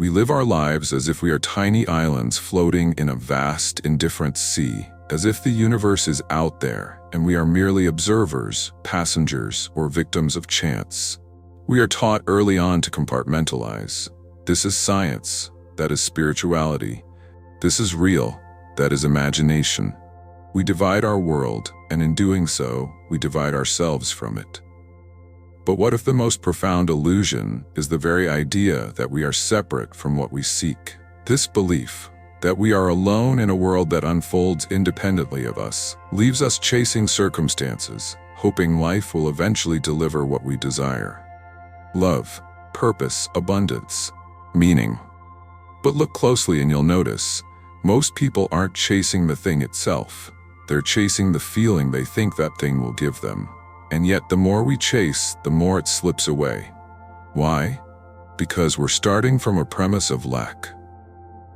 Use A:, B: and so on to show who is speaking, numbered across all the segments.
A: We live our lives as if we are tiny islands floating in a vast, indifferent sea, as if the universe is out there and we are merely observers, passengers, or victims of chance. We are taught early on to compartmentalize. This is science, that is spirituality. This is real, that is imagination. We divide our world, and in doing so, we divide ourselves from it. But what if the most profound illusion is the very idea that we are separate from what we seek? This belief, that we are alone in a world that unfolds independently of us, leaves us chasing circumstances, hoping life will eventually deliver what we desire. Love, purpose, abundance, meaning. But look closely and you'll notice, most people aren't chasing the thing itself. They're chasing the feeling they think that thing will give them. And yet the more we chase, the more it slips away. Why? Because we're starting from a premise of lack.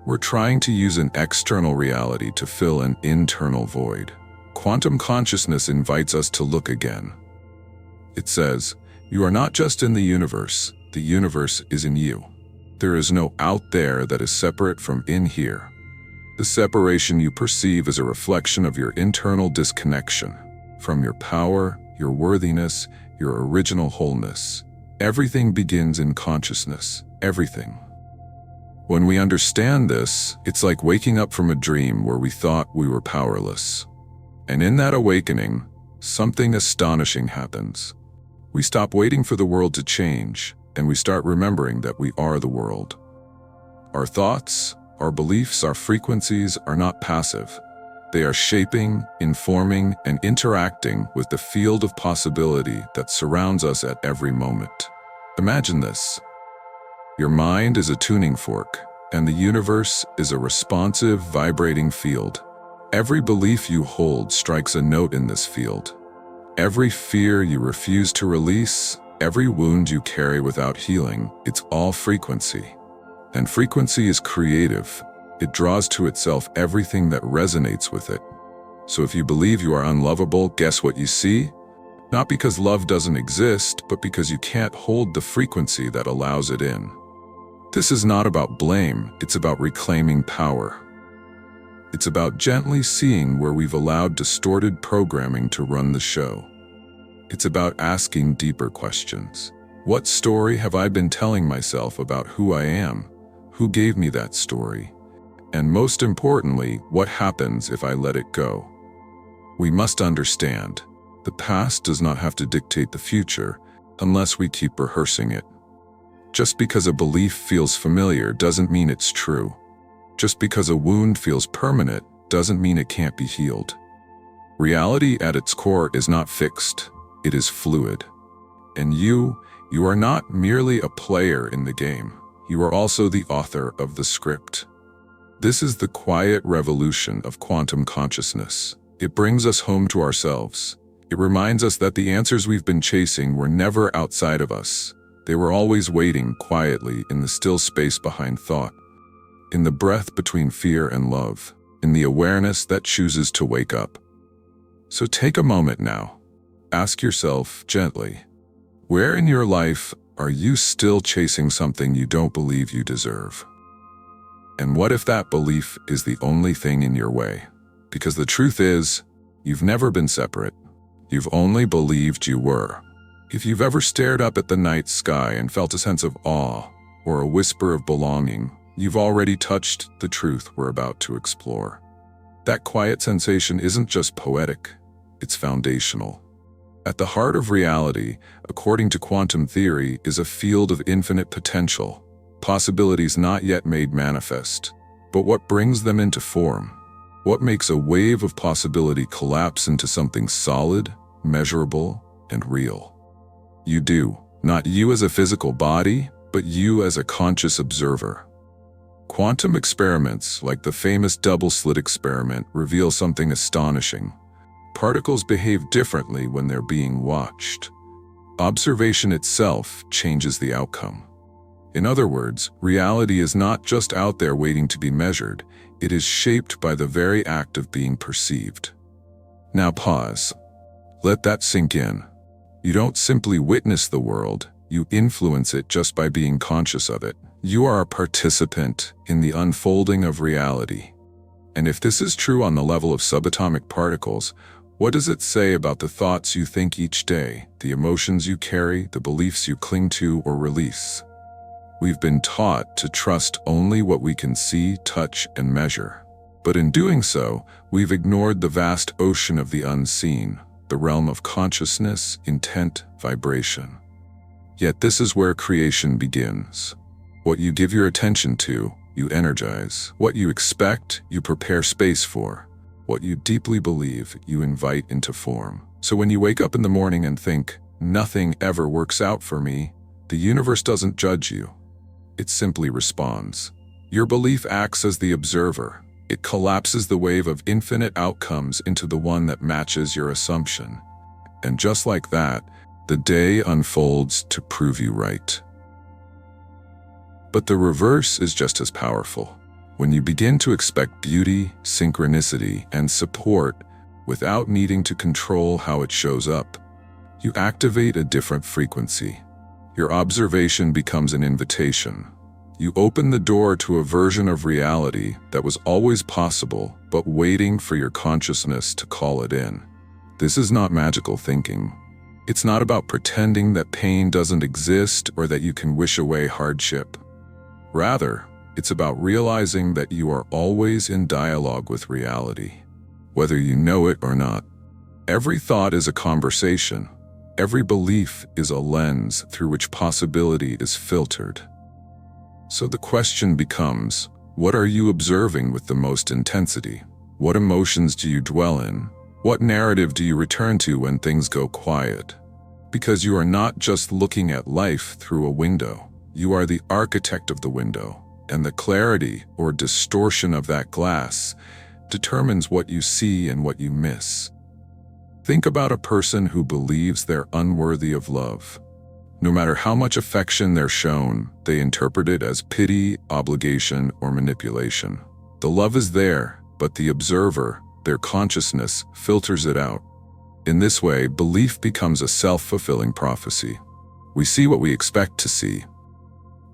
A: We're trying to use an external reality to fill an internal void. Quantum consciousness invites us to look again. It says, you are not just in the universe is in you. There is no out there that is separate from in here. The separation you perceive is a reflection of your internal disconnection from your power, your worthiness, your original wholeness. Everything begins in consciousness, everything. When we understand this, it's like waking up from a dream where we thought we were powerless. And in that awakening, something astonishing happens. We stop waiting for the world to change, and we start remembering that we are the world. Our thoughts, our beliefs, our frequencies are not passive. They are shaping, informing, and interacting with the field of possibility that surrounds us at every moment. Imagine this. Your mind is a tuning fork, and the universe is a responsive, vibrating field. Every belief you hold strikes a note in this field. Every fear you refuse to release, every wound you carry without healing, it's all frequency. And frequency is creative. It draws to itself everything that resonates with it. So if you believe you are unlovable, guess what you see? Not because love doesn't exist, but because you can't hold the frequency that allows it in. This is not about blame, it's about reclaiming power. It's about gently seeing where we've allowed distorted programming to run the show. It's about asking deeper questions. What story have I been telling myself about who I am? Who gave me that story? And most importantly, what happens if I let it go? We must understand, the past does not have to dictate the future unless we keep rehearsing it. Just because a belief feels familiar doesn't mean it's true. Just because a wound feels permanent doesn't mean it can't be healed. Reality at its core is not fixed, it is fluid. And you are not merely a player in the game. You are also the author of the script. This is the quiet revolution of quantum consciousness. It brings us home to ourselves. It reminds us that the answers we've been chasing were never outside of us. They were always waiting quietly in the still space behind thought, in the breath between fear and love, in the awareness that chooses to wake up. So take a moment now. Ask yourself gently, where in your life are you still chasing something you don't believe you deserve? And what if that belief is the only thing in your way? Because the truth is, you've never been separate. You've only believed you were. If you've ever stared up at the night sky and felt a sense of awe or a whisper of belonging, you've already touched the truth we're about to explore. That quiet sensation isn't just poetic, it's foundational. At the heart of reality, according to quantum theory, is a field of infinite potential, possibilities not yet made manifest. But what brings them into form? What makes a wave of possibility collapse into something solid, measurable, and real? You do, not you as a physical body, but you as a conscious observer. Quantum experiments, like the famous double-slit experiment, reveal something astonishing. Particles behave differently when they're being watched. Observation itself changes the outcome. In other words, reality is not just out there waiting to be measured, it is shaped by the very act of being perceived. Now pause. Let that sink in. You don't simply witness the world, You influence it just by being conscious of it. You are a participant in the unfolding of reality. And if this is true on the level of subatomic particles, what does it say about the thoughts you think each day, the emotions you carry, the beliefs you cling to or release? We've been taught to trust only what we can see, touch, and measure. But in doing so, we've ignored the vast ocean of the unseen, the realm of consciousness, intent, vibration. Yet this is where creation begins. What you give your attention to, you energize. What you expect, you prepare space for. What you deeply believe, you invite into form. So when you wake up in the morning and think, "Nothing ever works out for me," the universe doesn't judge you. It simply responds. Your belief acts as the observer. It collapses the wave of infinite outcomes into the one that matches your assumption. And just like that, the day unfolds to prove you right. But the reverse is just as powerful. When you begin to expect beauty, synchronicity, and support without needing to control how it shows up, you activate a different frequency. Your observation becomes an invitation. You open the door to a version of reality that was always possible, but waiting for your consciousness to call it in. This is not magical thinking. It's not about pretending that pain doesn't exist or that you can wish away hardship. Rather, it's about realizing that you are always in dialogue with reality, whether you know it or not. Every thought is a conversation. Every belief is a lens through which possibility is filtered. So the question becomes, what are you observing with the most intensity? What emotions do you dwell in? What narrative do you return to when things go quiet? Because you are not just looking at life through a window. You are the architect of the window, and the clarity or distortion of that glass determines what you see and what you miss. Think about a person who believes they're unworthy of love. No matter how much affection they're shown, they interpret it as pity, obligation, or manipulation. The love is there, but the observer, their consciousness, filters it out. In this way, belief becomes a self-fulfilling prophecy. We see what we expect to see.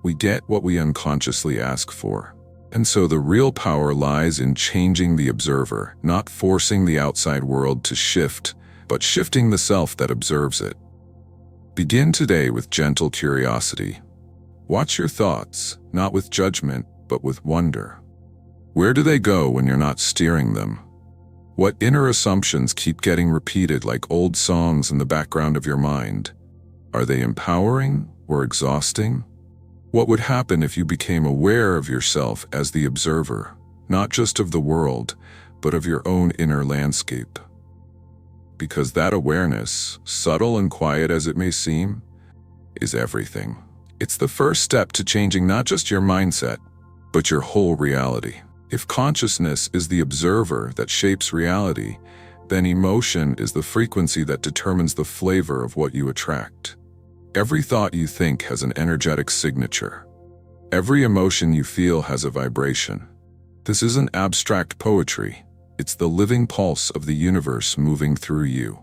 A: We get what we unconsciously ask for. And so the real power lies in changing the observer, not forcing the outside world to shift, but shifting the self that observes it. Begin today with gentle curiosity. Watch your thoughts, not with judgment, but with wonder. Where do they go when you're not steering them? What inner assumptions keep getting repeated like old songs in the background of your mind? Are they empowering or exhausting? What would happen if you became aware of yourself as the observer, not just of the world, but of your own inner landscape? Because that awareness, subtle and quiet as it may seem, is everything. It's the first step to changing not just your mindset, but your whole reality. If consciousness is the observer that shapes reality, then emotion is the frequency that determines the flavor of what you attract. Every thought you think has an energetic signature. Every emotion you feel has a vibration. This isn't abstract poetry. It's the living pulse of the universe moving through you.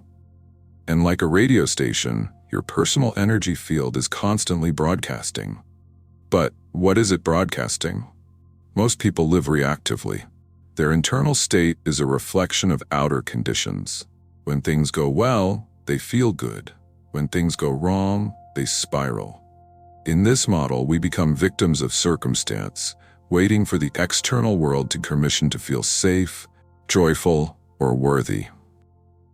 A: And like a radio station, your personal energy field is constantly broadcasting. But what is it broadcasting? Most people live reactively. Their internal state is a reflection of outer conditions. When things go well, they feel good. When things go wrong, they spiral. In this model, we become victims of circumstance, waiting for the external world to permission to feel safe, joyful, or worthy.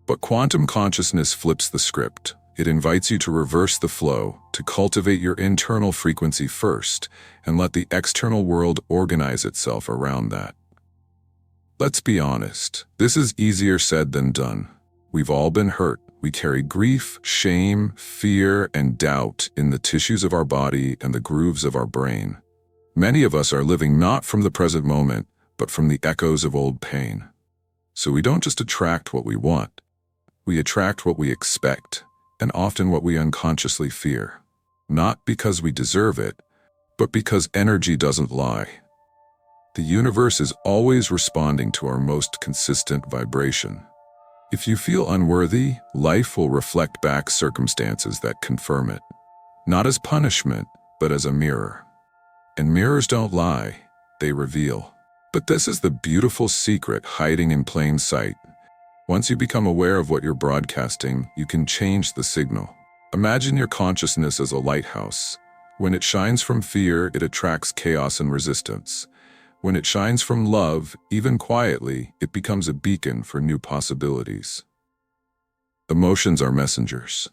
A: But quantum consciousness flips the script. It invites you to reverse the flow, to cultivate your internal frequency first, and let the external world organize itself around that. Let's be honest, this is easier said than done. We've all been hurt. We carry grief, shame, fear, and doubt in the tissues of our body and the grooves of our brain. Many of us are living not from the present moment, but from the echoes of old pain. So we don't just attract what we want. We attract what we expect, and often what we unconsciously fear. Not because we deserve it, but because energy doesn't lie. The universe is always responding to our most consistent vibration. If you feel unworthy, life will reflect back circumstances that confirm it. not as punishment, but as a mirror. And mirrors don't lie, they reveal. But this is the beautiful secret hiding in plain sight. Once you become aware of what you're broadcasting, you can change the signal. Imagine your consciousness as a lighthouse. When it shines from fear, it attracts chaos and resistance. When it shines from love, even quietly, it becomes a beacon for new possibilities. Emotions are messengers.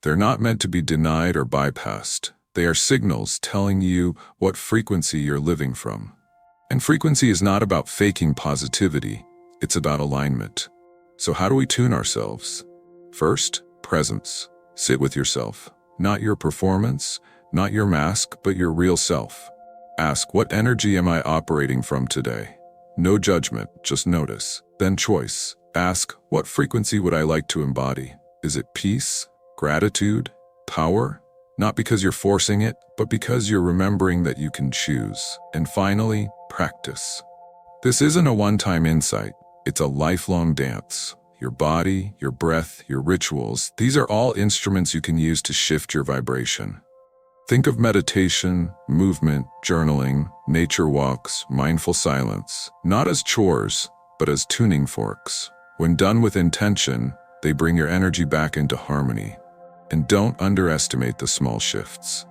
A: They're not meant to be denied or bypassed. They are signals telling you what frequency you're living from. And frequency is not about faking positivity, it's about alignment. So how do we tune ourselves? First, presence. Sit with yourself. Not your performance, not your mask, but your real self. Ask, what energy am I operating from today? No judgment, just notice. Then choice. Ask, what frequency would I like to embody? Is it peace, gratitude, power? Not because you're forcing it, but because you're remembering that you can choose. And finally, practice. This isn't a one-time insight. It's a lifelong dance. Your body, your breath, your rituals, these are all instruments you can use to shift your vibration. Think of meditation, movement, journaling, nature walks, mindful silence, not as chores, but as tuning forks. When done with intention, they bring your energy back into harmony. And don't underestimate the small shifts.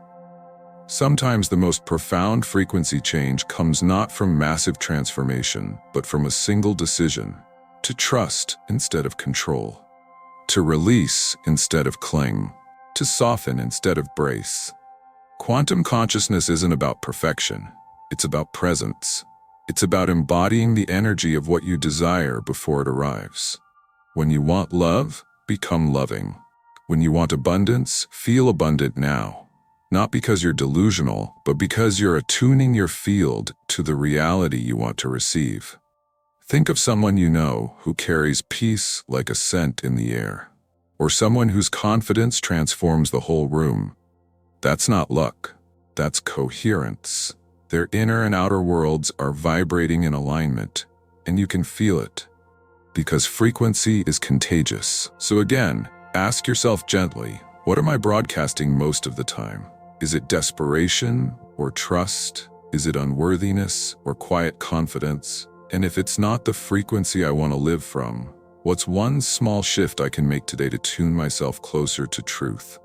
A: Sometimes the most profound frequency change comes not from massive transformation, but from a single decision: to trust instead of control, to release instead of cling, to soften instead of brace. Quantum consciousness isn't about perfection, it's about presence. It's about embodying the energy of what you desire before it arrives. When you want love, become loving. When you want abundance, feel abundant now. Not because you're delusional, but because you're attuning your field to the reality you want to receive. Think of someone you know who carries peace like a scent in the air, or someone whose confidence transforms the whole room. That's not luck, that's coherence. Their inner and outer worlds are vibrating in alignment, and you can feel it. Because frequency is contagious. So again, ask yourself gently, what am I broadcasting most of the time? Is it desperation or trust? Is it unworthiness or quiet confidence? And if it's not the frequency I want to live from, what's one small shift I can make today to tune myself closer to truth?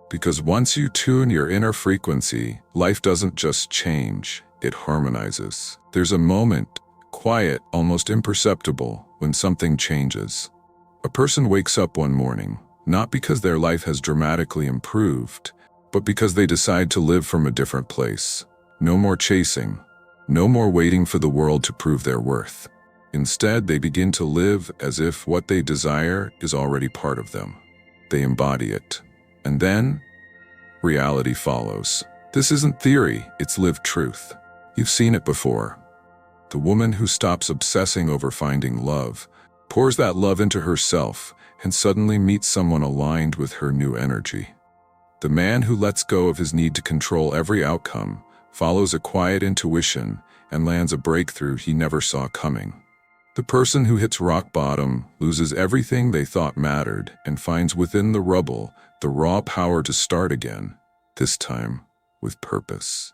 A: Because once you tune your inner frequency, life doesn't just change, it harmonizes. There's a moment, quiet, almost imperceptible, when something changes. A person wakes up one morning, not because their life has dramatically improved, but because they decide to live from a different place. No more chasing, no more waiting for the world to prove their worth. Instead, they begin to live as if what they desire is already part of them. They embody it. And then, reality follows. This isn't theory, it's lived truth. You've seen it before. The woman who stops obsessing over finding love, pours that love into herself, and suddenly meets someone aligned with her new energy. The man who lets go of his need to control every outcome, follows a quiet intuition, and lands a breakthrough he never saw coming. The person who hits rock bottom loses everything they thought mattered and finds within the rubble the raw power to start again, this time with purpose.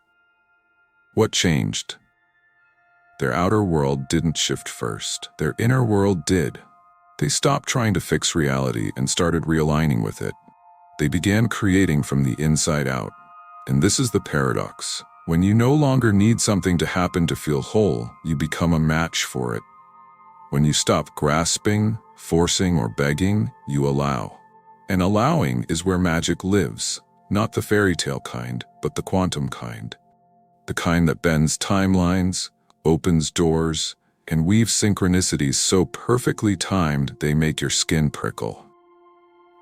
A: What changed? Their outer world didn't shift first. Their inner world did. They stopped trying to fix reality and started realigning with it. They began creating from the inside out. And this is the paradox. When you no longer need something to happen to feel whole, you become a match for it. When you stop grasping, forcing, or begging, you allow. And allowing is where magic lives, not the fairy tale kind, but the quantum kind. The kind that bends timelines, opens doors, and weaves synchronicities so perfectly timed they make your skin prickle.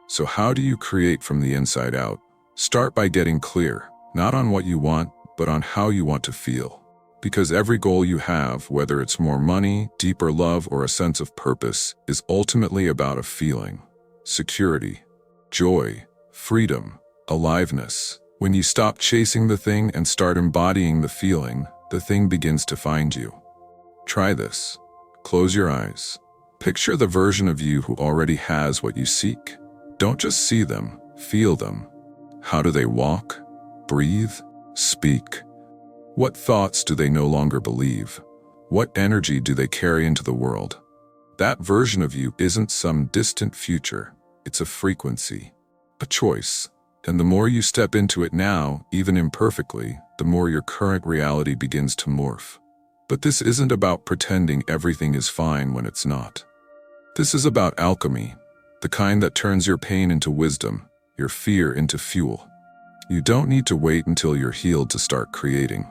A: So how do you create from the inside out? Start by getting clear, not on what you want, but on how you want to feel. Because every goal you have, whether it's more money, deeper love, or a sense of purpose, is ultimately about a feeling. Security, joy, freedom, aliveness. When you stop chasing the thing and start embodying the feeling, the thing begins to find you. Try this. Close your eyes. Picture the version of you who already has what you seek. Don't just see them, feel them. How do they walk, breathe, speak? What thoughts do they no longer believe? What energy do they carry into the world? That version of you isn't some distant future. It's a frequency, a choice. And the more you step into it now, even imperfectly, the more your current reality begins to morph. But this isn't about pretending everything is fine when it's not. This is about alchemy, the kind that turns your pain into wisdom, your fear into fuel. You don't need to wait until you're healed to start creating.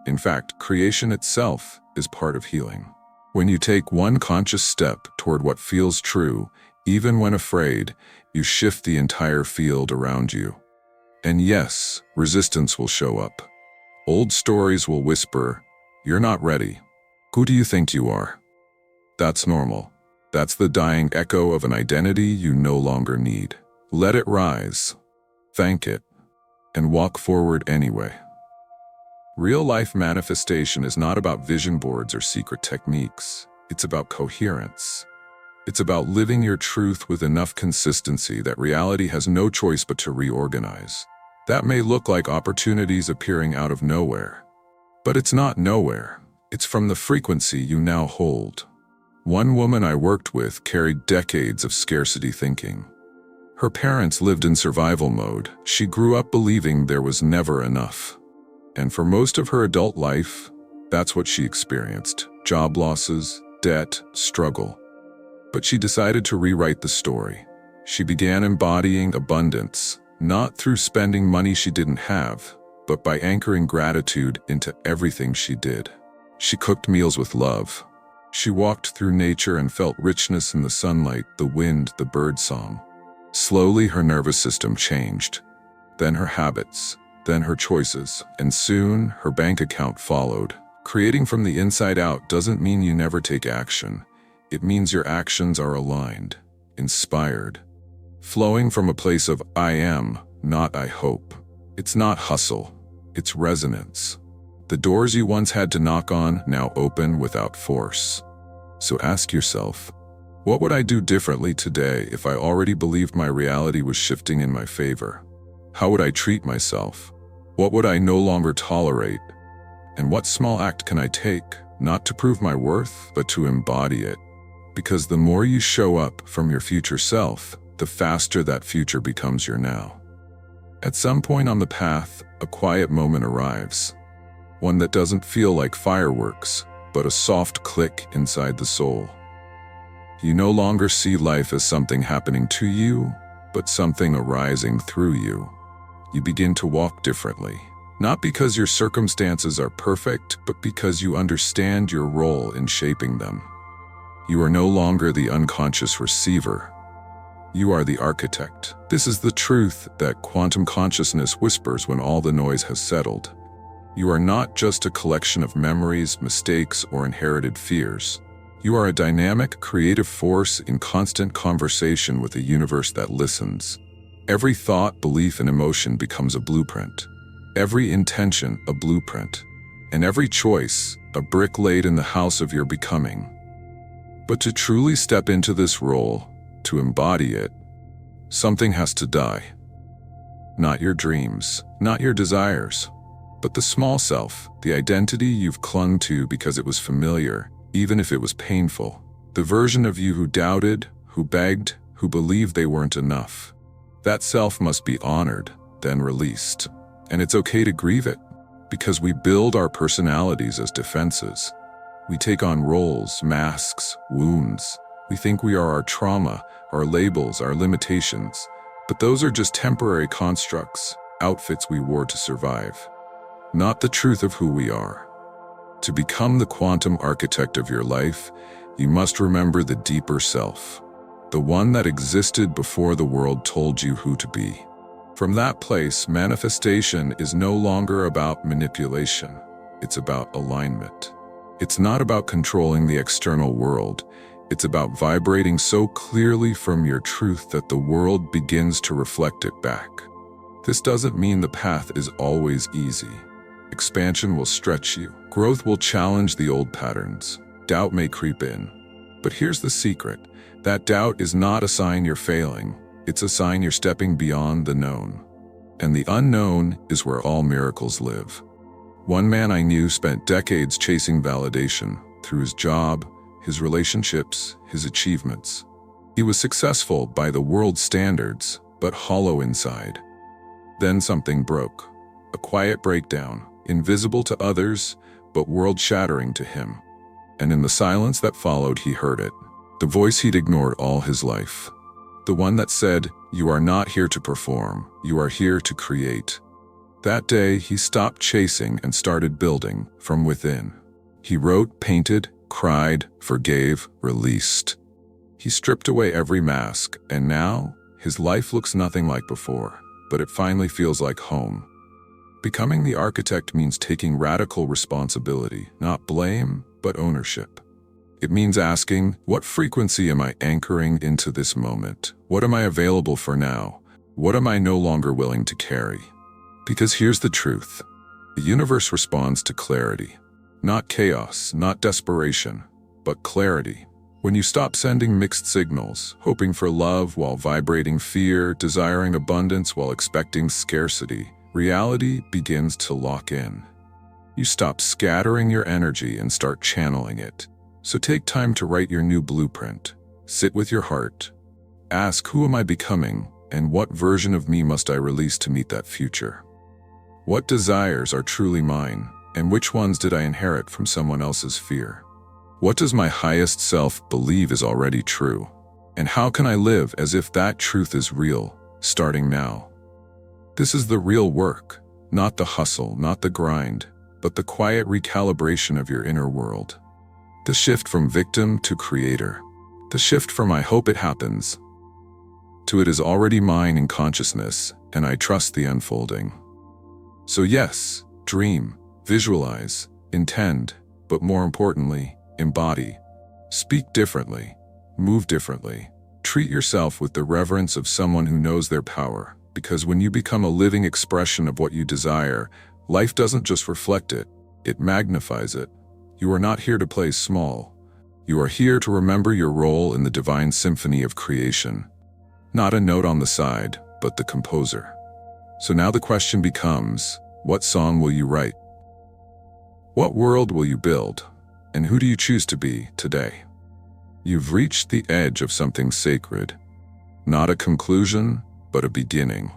A: In fact, creation itself is part of healing. When you take one conscious step toward what feels true, even when afraid, you shift the entire field around you. And yes, resistance will show up. Old stories will whisper, "You're not ready. Who do you think you are?" That's normal. That's the dying echo of an identity you no longer need. Let it rise, thank it, and walk forward anyway. Real-life manifestation is not about vision boards or secret techniques. It's about coherence. It's about living your truth with enough consistency that reality has no choice but to reorganize. That may look like opportunities appearing out of nowhere. But it's not nowhere. It's from the frequency you now hold. One woman I worked with carried decades of scarcity thinking. Her parents lived in survival mode. She grew up believing there was never enough. And for most of her adult life, that's what she experienced: job losses, debt, struggle. But she decided to rewrite the story. She began embodying abundance, not through spending money she didn't have, but by anchoring gratitude into everything she did. She cooked meals with love. She walked through nature and felt richness in the sunlight, the wind, the birdsong. Slowly, her nervous system changed. Then her habits, then her choices, and soon her bank account followed. Creating from the inside out doesn't mean you never take action. It means your actions are aligned, inspired, flowing from a place of I am, not I hope. It's not hustle, it's resonance. The doors you once had to knock on now open without force. So ask yourself, what would I do differently today if I already believed my reality was shifting in my favor? How would I treat myself? What would I no longer tolerate? And what small act can I take, not to prove my worth, but to embody it? Because the more you show up from your future self, the faster that future becomes your now. At some point on the path, a quiet moment arrives. One that doesn't feel like fireworks, but a soft click inside the soul. You no longer see life as something happening to you, but something arising through you. You begin to walk differently, not because your circumstances are perfect, but because you understand your role in shaping them. You are no longer the unconscious receiver. You are the architect. This is the truth that quantum consciousness whispers when all the noise has settled. You are not just a collection of memories, mistakes, or inherited fears. You are a dynamic, creative force in constant conversation with a universe that listens. Every thought, belief, and emotion becomes a blueprint. Every intention, a blueprint. And every choice, a brick laid in the house of your becoming. But to truly step into this role, to embody it, something has to die. Not your dreams, not your desires, but the small self, the identity you've clung to because it was familiar, even if it was painful. The version of you who doubted, who begged, who believed they weren't enough. That self must be honored, then released. And it's okay to grieve it, because we build our personalities as defenses. We take on roles, masks, wounds. We think we are our trauma, our labels, our limitations. But those are just temporary constructs, outfits we wore to survive. Not the truth of who we are. To become the quantum architect of your life, you must remember the deeper self, the one that existed before the world told you who to be. From that place, manifestation is no longer about manipulation. It's about alignment. It's not about controlling the external world. It's about vibrating so clearly from your truth that the world begins to reflect it back. This doesn't mean the path is always easy. Expansion will stretch you. Growth will challenge the old patterns. Doubt may creep in. But here's the secret. That doubt is not a sign you're failing. It's a sign you're stepping beyond the known. and the unknown is where all miracles live. One man I knew spent decades chasing validation through his job, his relationships, his achievements. He was successful by the world's standards, but hollow inside. Then something broke. A quiet breakdown, invisible to others, but world-shattering to him. And in the silence that followed, he heard it. The voice he'd ignored all his life. The one that said, "You are not here to perform, you are here to create." That day, he stopped chasing and started building from within. He wrote, painted, cried, forgave, released. He stripped away every mask, and now, his life looks nothing like before, but it finally feels like home. Becoming the architect means taking radical responsibility, not blame, but ownership. It means asking, what frequency am I anchoring into this moment? What am I available for now? What am I no longer willing to carry? Because here's the truth. The universe responds to clarity. Not chaos, not desperation, but clarity. When you stop sending mixed signals, hoping for love while vibrating fear, desiring abundance while expecting scarcity, reality begins to lock in. You stop scattering your energy and start channeling it. So take time to write your new blueprint. Sit with your heart. Ask, who am I becoming, and what version of me must I release to meet that future? What desires are truly mine, and which ones did I inherit from someone else's fear? What does my highest self believe is already true? And how can I live as if that truth is real, starting now? This is the real work, not the hustle, not the grind, but the quiet recalibration of your inner world. The shift from victim to creator. The shift from "I hope it happens" to "it is already mine in consciousness, and I trust the unfolding." So yes, dream, visualize, intend, but more importantly, embody. Speak differently, move differently. Treat yourself with the reverence of someone who knows their power, because when you become a living expression of what you desire, life doesn't just reflect it, it magnifies it. You are not here to play small. You are here to remember your role in the divine symphony of creation. Not a note on the side, but the composer. So now the question becomes, what song will you write? What world will you build? And who do you choose to be today? You've reached the edge of something sacred. Not a conclusion, but a beginning.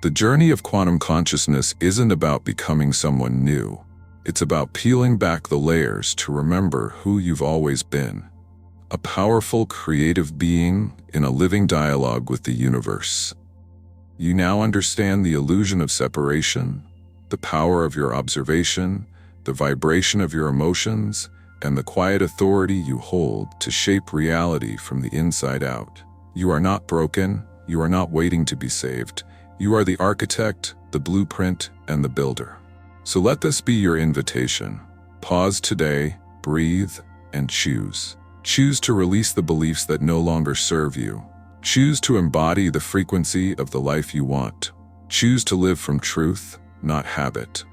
A: The journey of quantum consciousness isn't about becoming someone new. It's about peeling back the layers to remember who you've always been. A powerful, creative being in a living dialogue with the universe. You now understand the illusion of separation, the power of your observation, the vibration of your emotions, and the quiet authority you hold to shape reality from the inside out. You are not broken, you are not waiting to be saved. You are the architect, the blueprint, and the builder. So let this be your invitation. Pause today, breathe, and choose. Choose to release the beliefs that no longer serve you. Choose to embody the frequency of the life you want. Choose to live from truth, not habit.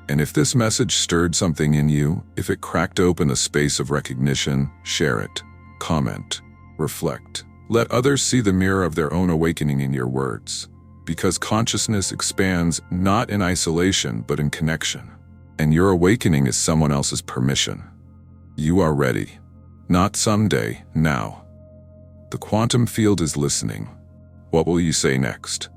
A: And if this message stirred something in you, if it cracked open a space of recognition, share it, comment, reflect. Let others see the mirror of their own awakening in your words. Because consciousness expands not in isolation, but in connection. And your awakening is someone else's permission. You are ready. Not someday, now. The quantum field is listening. What will you say next?